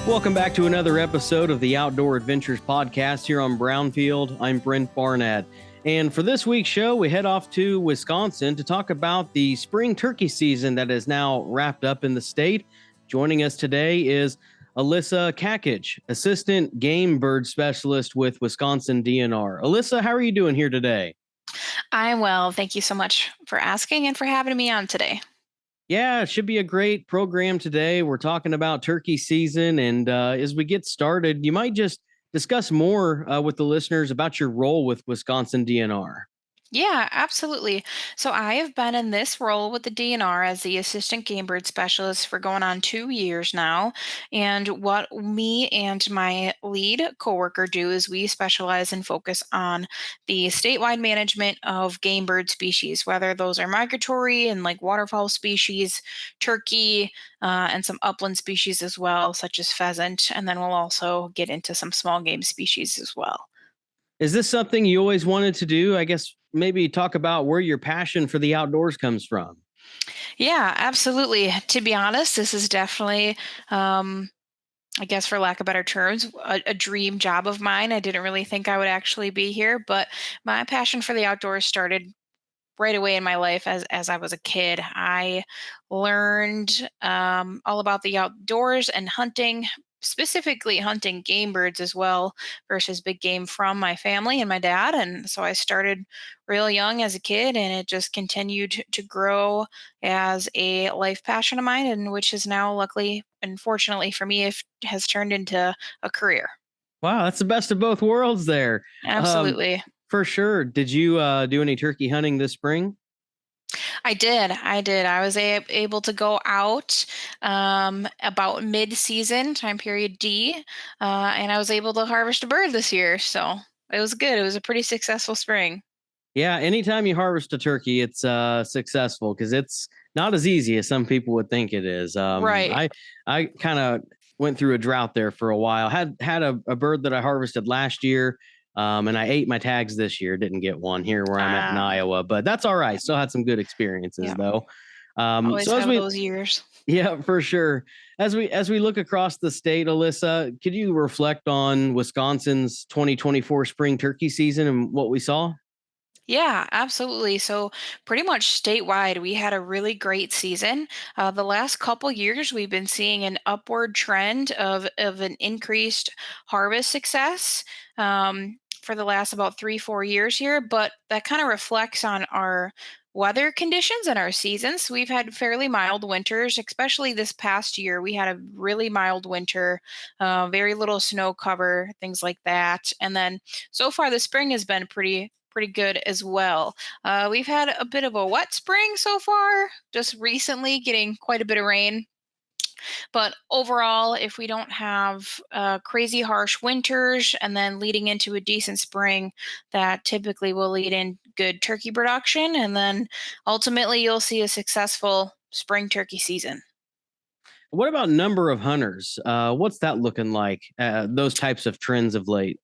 Welcome back to another episode of the Outdoor Adventures podcast here on Brownfield. I'm Brent Barnett. And for this week's show, we head off to Wisconsin to talk about the spring turkey season that is now wrapped up in the state. Joining us today is Alissa Kakatsch, Assistant Game Bird Specialist with Wisconsin DNR. Alissa, how are you doing here today? I'm well. Thank you so much for asking and for having me on today. Yeah, it should be a great program today. We're talking about turkey season. And as we get started, you might just discuss more with the listeners about your role with Wisconsin DNR. Yeah, absolutely. So I have been in this role with the DNR as the assistant game bird specialist for going on 2 years now. And what me and my lead coworker do is we specialize and focus on the statewide management of game bird species, whether those are migratory and like waterfowl species, turkey, and some upland species as well, such as pheasant. And then we'll also get into some small game species as well. Is this something you always wanted to do? I guess maybe talk about where your passion for the outdoors comes from. Yeah, absolutely. To be honest, this is definitely, I guess, for lack of better terms, a dream job of mine. I didn't really think I would actually be here, but my passion for the outdoors started right away in my life as I was a kid. I learned all about the outdoors and hunting, specifically hunting game birds as well versus big game from my family and my dad. And so I started real young as a kid, and it just continued to grow as a life passion of mine, and which is now, luckily and fortunately for me, it has turned into a career. Wow, that's the best of both worlds there. Um, Absolutely. for sure. Did you do any turkey hunting this spring? I did. I did. I was able to go out about mid-season, time period D, and I was able to harvest a bird this year. So it was good. It was a pretty successful spring. Yeah, anytime you harvest a turkey, it's successful because it's not as easy as some people would think it is. Right. I kind of went through a drought there for a while. Had a bird that I harvested last year, and I ate my tags this year. Didn't get one here where I'm at in Ah, Iowa, but that's all right. Still had some good experiences yeah. though. Always So as have we those years. Yeah, for sure. As we look across the state, Alissa, could you reflect on Wisconsin's 2024 spring turkey season and what we saw? Yeah, absolutely. So, pretty much statewide, we had a really great season. The last couple years, we've been seeing an upward trend of an increased harvest success for the last about 3, 4 years here. But that kind of reflects on our weather conditions and our seasons. We've had fairly mild winters, especially this past year. We had a really mild winter, very little snow cover, things like that. And then so far, the spring has been pretty good as well. We've had a bit of a wet spring so far, just recently getting quite a bit of rain. But overall, if we don't have crazy harsh winters and then leading into a decent spring, that typically will lead in good turkey production. And then ultimately, you'll see a successful spring turkey season. What about number of hunters? What's that looking like? Those types of trends of late.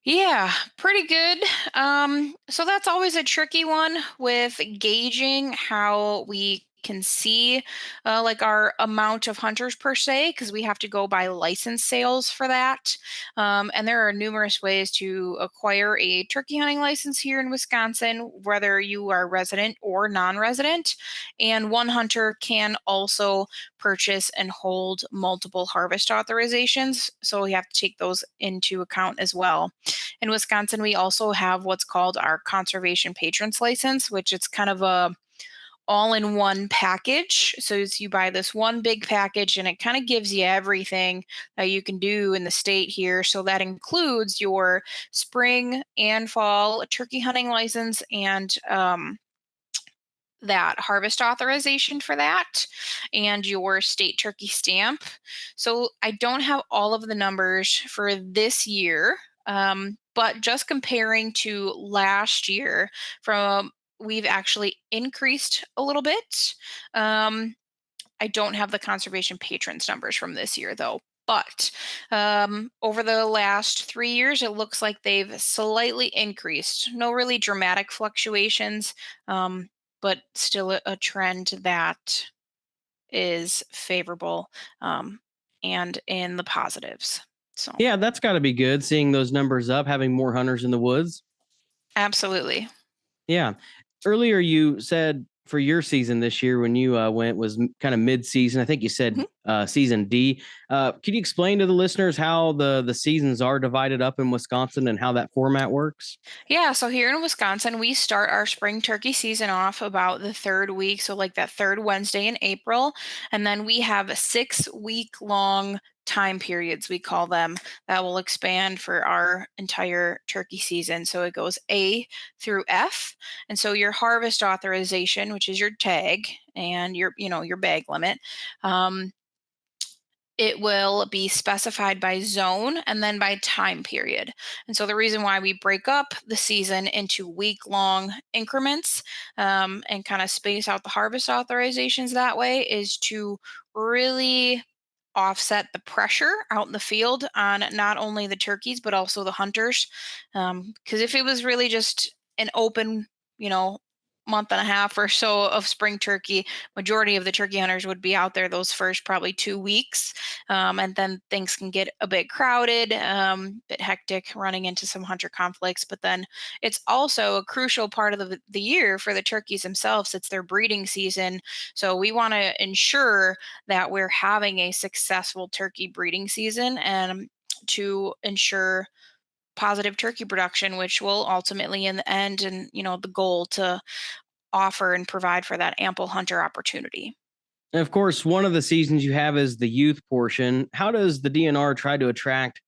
Yeah, pretty good. So that's always a tricky one with gauging how we can see like our amount of hunters per se, because we have to go by license sales for that. And there are numerous ways to acquire a turkey hunting license here in Wisconsin, whether you are resident or non-resident. And one hunter can also purchase and hold multiple harvest authorizations. So we have to take those into account as well. In Wisconsin, we also have what's called our conservation patrons license, which it's kind of a all-in-one package. So you buy this one big package, and it kind of gives you everything that you can do in the state here. So that includes your spring and fall turkey hunting license and that harvest authorization for that and your state turkey stamp. So I don't have all of the numbers for this year, but just comparing to last year, from we've actually increased a little bit. I don't have the conservation patrons numbers from this year though. But over the last 3 years, it looks like they've slightly increased. No really dramatic fluctuations, but still a trend that is favorable. Um, and in the positives. So, Yeah, that's got to be good seeing those numbers up, having more hunters in the woods. absolutely. Yeah. Earlier, you said for your season this year when you went was kind of mid-season. I think you said season D. Could you explain to the listeners how the seasons are divided up in Wisconsin and how that format works? Yeah, so here in Wisconsin, we start our spring turkey season off about the third week, so like that third Wednesday in April, and then we have 6 week long time periods, we call them, that will expand for our entire turkey season. So it goes A through F. And so your harvest authorization, which is your tag and your bag limit, um, it will be specified by zone and then by time period. And so the reason why we break up the season into week long increments, and kind of space out the harvest authorizations that way is to really offset the pressure out in the field on not only the turkeys but also the hunters. Because if it was really just an open, you know, month and a half or so of spring turkey, majority of the turkey hunters would be out there those first probably 2 weeks, and then things can get a bit crowded, a bit hectic, running into some hunter conflicts. But then it's also a crucial part of the year for the turkeys themselves. It's their breeding season. So we want to ensure that we're having a successful turkey breeding season and to ensure positive turkey production, which will ultimately in the end and the goal to offer and provide for that ample hunter opportunity. And of course, one of the seasons you have is the youth portion. How does the DNR try to attract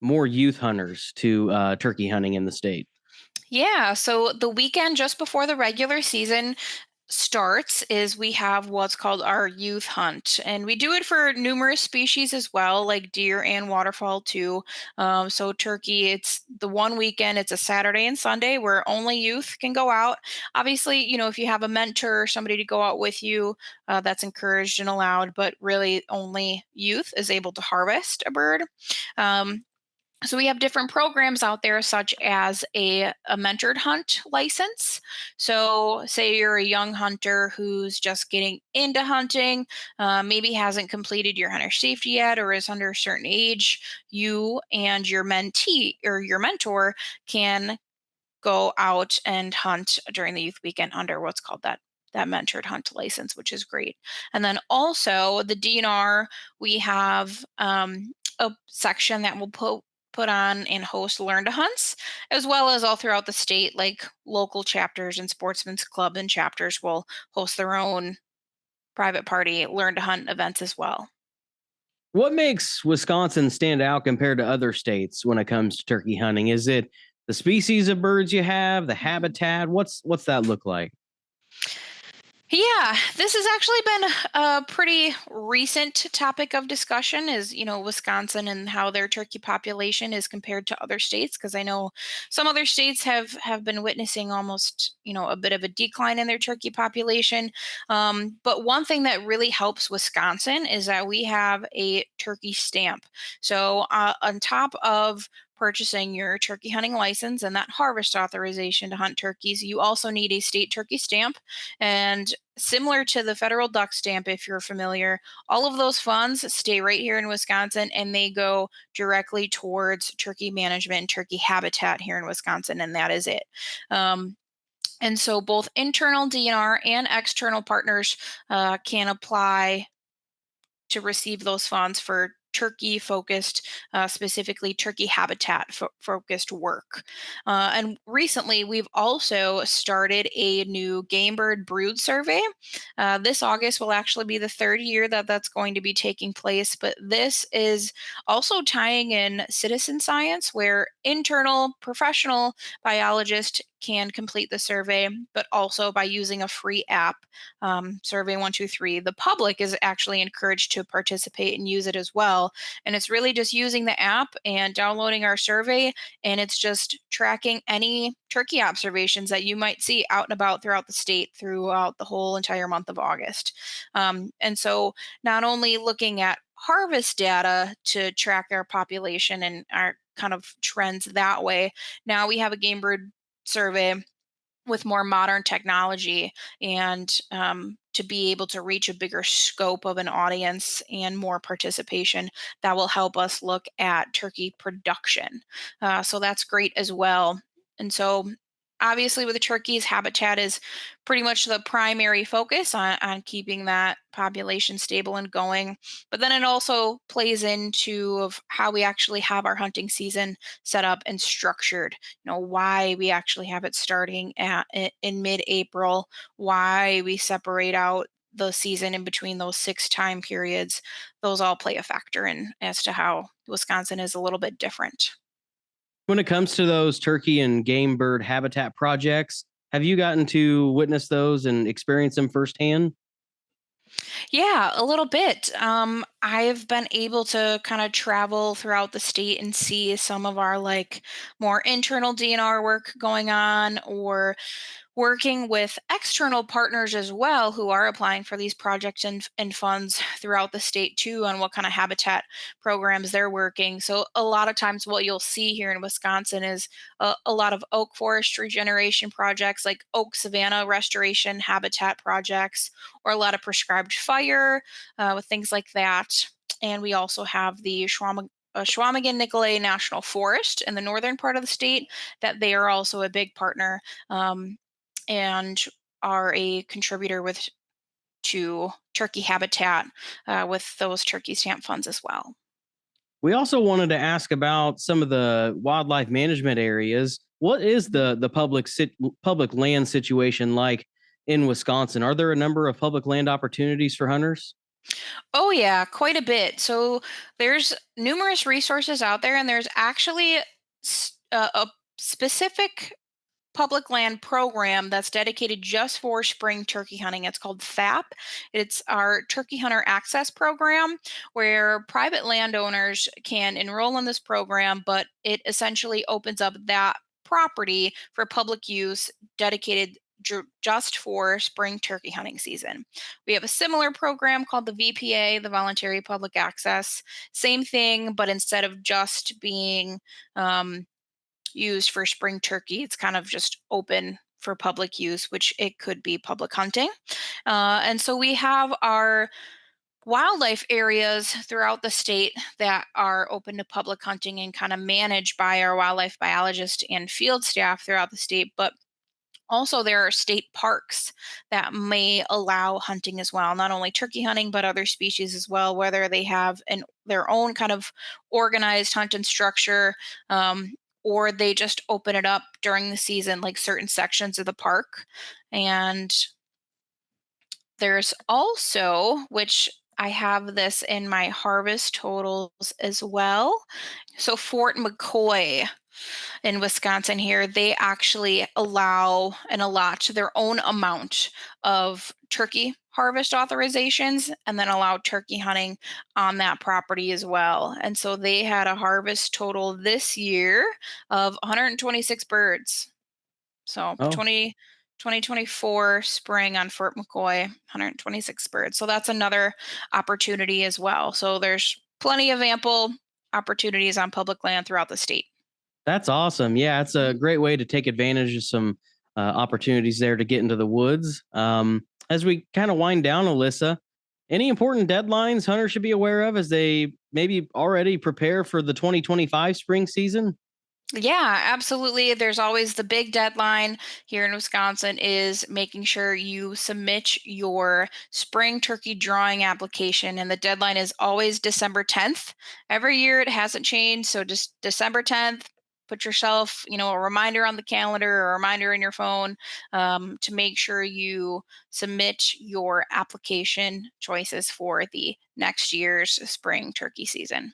more youth hunters to turkey hunting in the state? Yeah, so the weekend just before the regular season starts is we have what's called our youth hunt, and we do it for numerous species as well, like deer and waterfowl too. So turkey, it's the one weekend, it's a Saturday and Sunday where only youth can go out. Obviously, if you have a mentor or somebody to go out with you, that's encouraged and allowed, but really only youth is able to harvest a bird. Um, so we have different programs out there, such as a mentored hunt license. So say you're a young hunter who's just getting into hunting, maybe hasn't completed your hunter safety yet or is under a certain age, you and your mentee or your mentor can go out and hunt during the youth weekend under what's called that mentored hunt license, which is great. And then also the DNR, we have a section that will put on and host learn to hunts, as well as all throughout the state, like local chapters and sportsmen's club and chapters will host their own private party learn to hunt events as well. What makes Wisconsin stand out compared to other states when it comes to turkey hunting? Is it the species of birds you have, the habitat? What's that look like? Yeah, this has actually been a pretty recent topic of discussion is, Wisconsin and how their turkey population is compared to other states, because I know some other states have been witnessing almost, a bit of a decline in their turkey population. But one thing that really helps Wisconsin is that we have a turkey stamp. So, on top of purchasing your turkey hunting license and that harvest authorization to hunt turkeys, you also need a state turkey stamp. And similar to the federal duck stamp, if you're familiar, all of those funds stay right here in Wisconsin and they go directly towards turkey management and turkey habitat here in Wisconsin, and that is it. Um, and so both internal DNR and external partners can apply to receive those funds for turkey focused, specifically turkey habitat focused work. And recently, we've also started a new game bird brood survey. This August will actually be the third year that that's going to be taking place, but this is also tying in citizen science where internal professional biologists can complete the survey, but also by using a free app, Survey 123. The public is actually encouraged to participate and use it as well. And it's really just using the app and downloading our survey, and it's just tracking any turkey observations that you might see out and about throughout the state throughout the whole entire month of August. And so, not only looking at harvest data to track our population and our kind of trends that way, now we have a game bird survey with more modern technology and to be able to reach a bigger scope of an audience and more participation that will help us look at turkey production. So that's great as well. And so obviously with the turkeys, habitat is pretty much the primary focus on keeping that population stable and going. But then it also plays into of how we actually have our hunting season set up and structured, why we actually have it starting in mid-April, why we separate out the season in between those 6 time periods. Those all play a factor in as to how Wisconsin is a little bit different. When it comes to those turkey and game bird habitat projects, have you gotten to witness those and experience them firsthand? Yeah, a little bit. I've been able to kind of travel throughout the state and see some of our like more internal DNR work going on, or working with external partners as well who are applying for these projects and funds throughout the state too, on what kind of habitat programs they're working. So a lot of times what you'll see here in Wisconsin is a lot of oak forest regeneration projects, like oak savanna restoration habitat projects, or a lot of prescribed fire with things like that. And we also have the Schwamigan Nicolay National Forest in the northern part of the state, that they are also a big partner, and are a contributor with to turkey habitat with those turkey stamp funds as well. We also wanted to ask about some of the wildlife management areas. What is the public land situation like in Wisconsin? Are there a number of public land opportunities for hunters? Oh yeah, quite a bit. So there's numerous resources out there, and there's actually a specific public land program that's dedicated just for spring turkey hunting. It's called THAP. It's our Turkey Hunter Access Program, where private landowners can enroll in this program, but it essentially opens up that property for public use, dedicated just for spring turkey hunting season. We have a similar program called the VPA, the Voluntary Public Access. Same thing, but instead of just being used for spring turkey, it's kind of just open for public use, which it could be public hunting. And so we have our wildlife areas throughout the state that are open to public hunting and kind of managed by our wildlife biologists and field staff throughout the state. But also, there are state parks that may allow hunting as well, not only turkey hunting, but other species as well, whether they have their own kind of organized hunting structure, um, or they just open it up during the season, like certain sections of the park. And there's also, which I have this in my harvest totals as well. So, Fort McCoy in Wisconsin here, they actually allow and allot to their own amount of turkey harvest authorizations, and then allow turkey hunting on that property as well. And so they had a harvest total this year of 126 birds. So Oh, 2024 spring on Fort McCoy, 126 birds. So that's another opportunity as well. So there's plenty of ample opportunities on public land throughout the state. that's awesome. Yeah, it's a Mhm. great way to take advantage of some opportunities there to get into the woods. As we kind of wind down, Alyssa, any important deadlines hunters should be aware of as they maybe already prepare for the 2025 spring season? Yeah, absolutely. There's always the big deadline here in Wisconsin is making sure you submit your spring turkey drawing application. And the deadline is always December 10th. Every year it hasn't changed. So just December 10th, put yourself, a reminder on the calendar or a reminder in your phone, to make sure you submit your application choices for the next year's spring turkey season.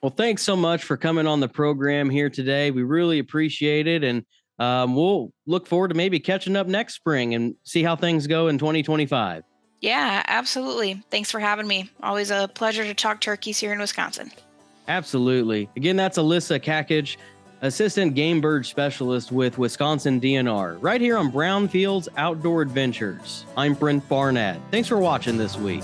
Well, thanks so much for coming on the program here today. We really appreciate it. And we'll look forward to maybe catching up next spring and see how things go in 2025. Yeah, absolutely. Thanks for having me. Always a pleasure to talk turkeys here in Wisconsin. Absolutely. Again, that's Alissa Kakatsch, Assistant Game Bird Specialist with Wisconsin DNR, right here on Brownfield's Outdoor Adventures. I'm Brent Barnett. Thanks for watching this week.